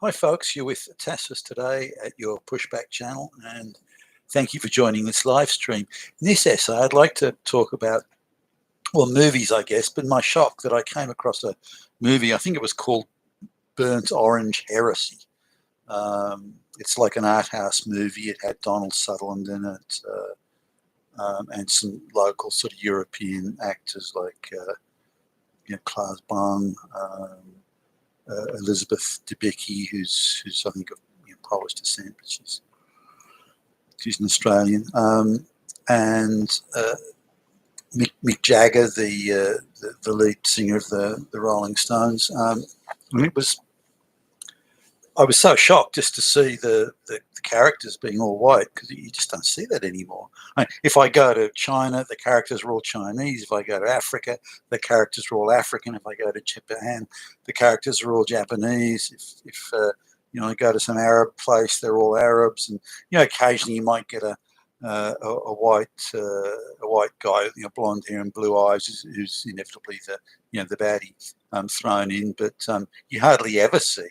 Hi, folks. You're with Tassus today at your Pushback channel, and thank you for joining this live stream. In this essay, I'd like to talk about, well, movies, I guess, but my shock that I came across a movie, I think it was called Burnt Orange Heresy. It's like an art house movie. It had Donald Sutherland in it and some local sort of European actors like Klaas Bang. Elizabeth Debicki, who's I think of Polish descent, but she's an Australian, and Mick Jagger, the lead singer of the Rolling Stones. And I was so shocked just to see the characters being all white, because you just don't see that anymore. If I go to China, the characters are all Chinese. If I go to Africa, the characters are all African. If I go to Japan, the characters are all Japanese. If I go to some Arab place, they're all Arabs. And occasionally you might get a white guy, blonde hair and blue eyes, who's inevitably the baddie thrown in. But you hardly ever see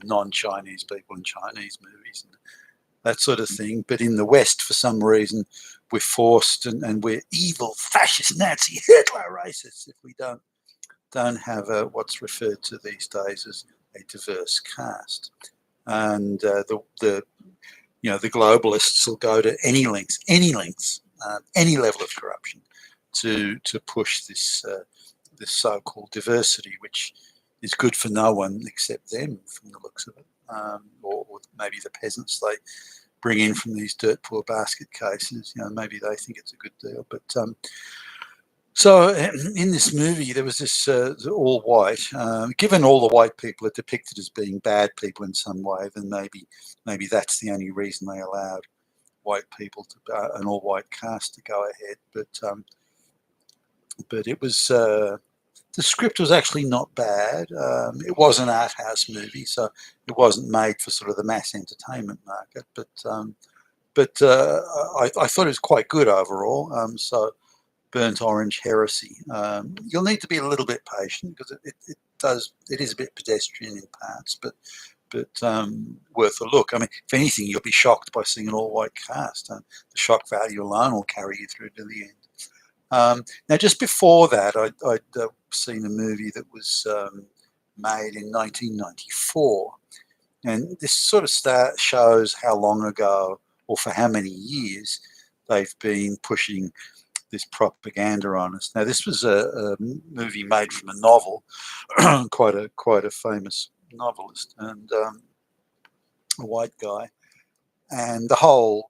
non-Chinese people in Chinese movies and that sort of thing. But in the West, for some reason, we're forced, and we're evil, fascist, Nazi, Hitler racists if we don't have what's referred to these days as a diverse cast. And the globalists will go to any lengths, any level of corruption to push this so-called diversity, which is good for no one except them, from the looks of it, or maybe the peasants they bring in from these dirt poor basket cases. Maybe they think it's a good deal. But so in this movie, there was this all white. Given all the white people are depicted as being bad people in some way, then maybe that's the only reason they allowed white people to an all white cast to go ahead. But it was. The script was actually not bad. It was an art house movie, so it wasn't made for sort of the mass entertainment market. But I thought it was quite good overall. So Burnt Orange Heresy. You'll need to be a little bit patient, because it is a bit pedestrian in parts, but worth a look. I mean, if anything, you'll be shocked by seeing an all-white cast. The shock value alone will carry you through to the end. Now, just before that, I'd seen a movie that was made in 1994, and this sort of shows how long ago, or for how many years, they've been pushing this propaganda on us. Now, this was a movie made from a novel, quite a famous novelist, and a white guy. And the whole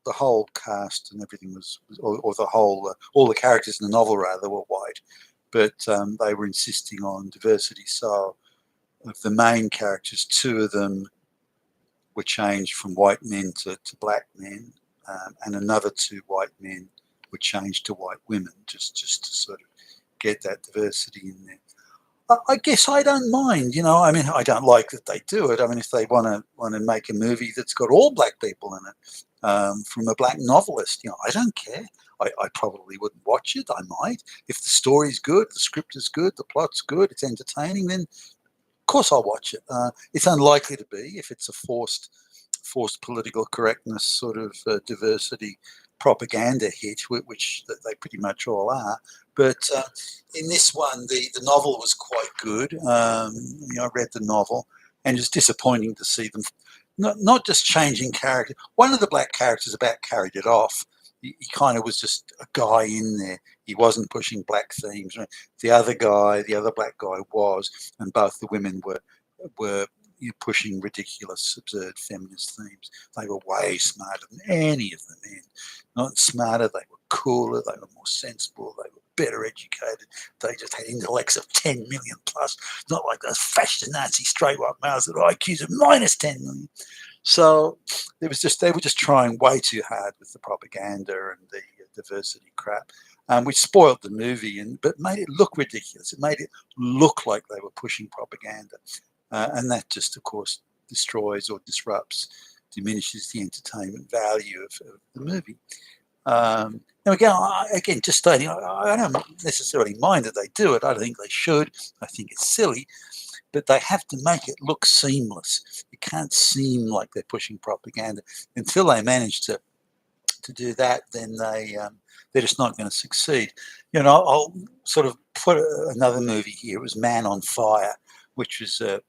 cast and everything or all the characters in the novel rather were white, but they were insisting on diversity. So of the main characters, two of them were changed from white men to black men, and another two white men were changed to white women, just to sort of get that diversity in there. I guess I don't mind, I mean, I don't like that they do it. I mean, if they want to make a movie that's got all black people in it, from a black novelist, I don't care. I probably wouldn't watch it. I might. If the story's good, the script is good, the plot's good, it's entertaining, then of course I'll watch it. It's unlikely to be if it's a forced political correctness sort of diversity propaganda hit, which they pretty much all are. But in this one, the novel was quite good. I read the novel, and it was disappointing to see them not just changing character. One of the black characters about carried it off. He kind of was just a guy in there. He wasn't pushing black themes. The other black guy was, and both the women were pushing ridiculous, absurd feminist themes. They were way smarter than any of the men. Not smarter, they were cooler, they were more sensible, they were better educated. They just had intellects of 10 million plus, not like those fascist Nazi straight white males that are IQs of minus 10 million. So they were just trying way too hard with the propaganda and the diversity crap, which spoiled the movie, but made it look ridiculous. It made it look like they were pushing propaganda. And that just, of course, destroys or diminishes the entertainment value of the movie. Now, again, just stating, I don't necessarily mind that they do it. I don't think they should. I think it's silly. but they have to make it look seamless. It can't seem like they're pushing propaganda. Until they manage to do that, then they're just not going to succeed. I'll sort of put another movie here. It was Man on Fire, which was a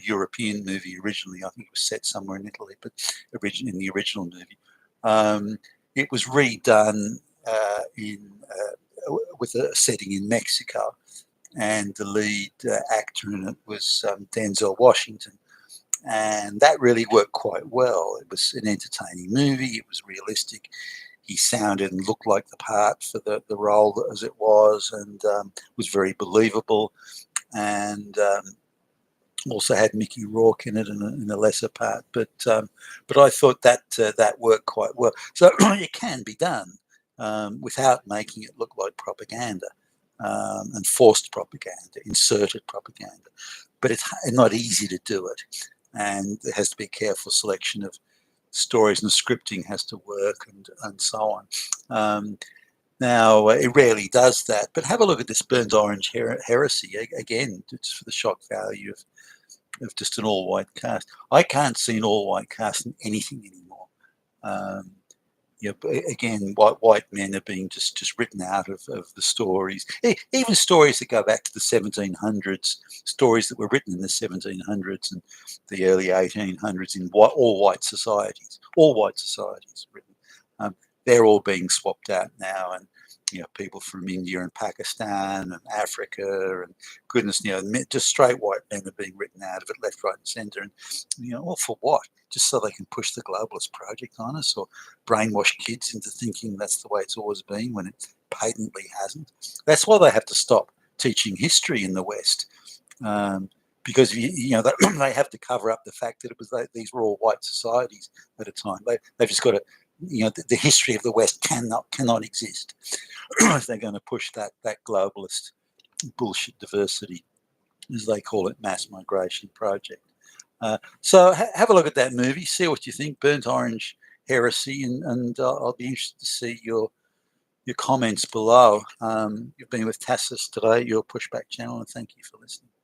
European movie originally. I think it was set somewhere in Italy, but in the original movie, it was redone in with a setting in Mexico, and the lead actor in it was Denzel Washington, and that really worked quite well. It was an entertaining movie. It was realistic. He sounded and looked like the part for the role as it was, and was very believable. And also had Mickey Rourke in it in a lesser part, but I thought that worked quite well. So it can be done without making it look like propaganda, and forced propaganda, inserted propaganda. But it's not easy to do it, and there has to be a careful selection of stories, and the scripting has to work, and so on. Now, it rarely does that, but have a look at this Burnt Orange Heresy. Again, it's for the shock value of just an all-white cast. I can't see an all-white cast in anything anymore. Again, white men are being just written out of the stories. Even stories that go back to the 1700s, stories that were written in the 1700s and the early 1800s in all white societies written. They're all being swapped out now, and people from India and Pakistan and Africa and goodness, just straight white men are being written out of it left, right, and centre. And all for what? Just so they can push the globalist project on us, or brainwash kids into thinking that's the way it's always been when it patently hasn't. That's why they have to stop teaching history in the West, because they have to cover up the fact that these were all white societies at a time. They've just got to. The history of the West cannot exist if they're going to push that globalist bullshit diversity, as they call it, mass migration project. So have a look at that movie, see what you think, Burnt Orange Heresy, and I'll be interested to see your comments below. You've been with Tassus today, your Pushback channel, and thank you for listening.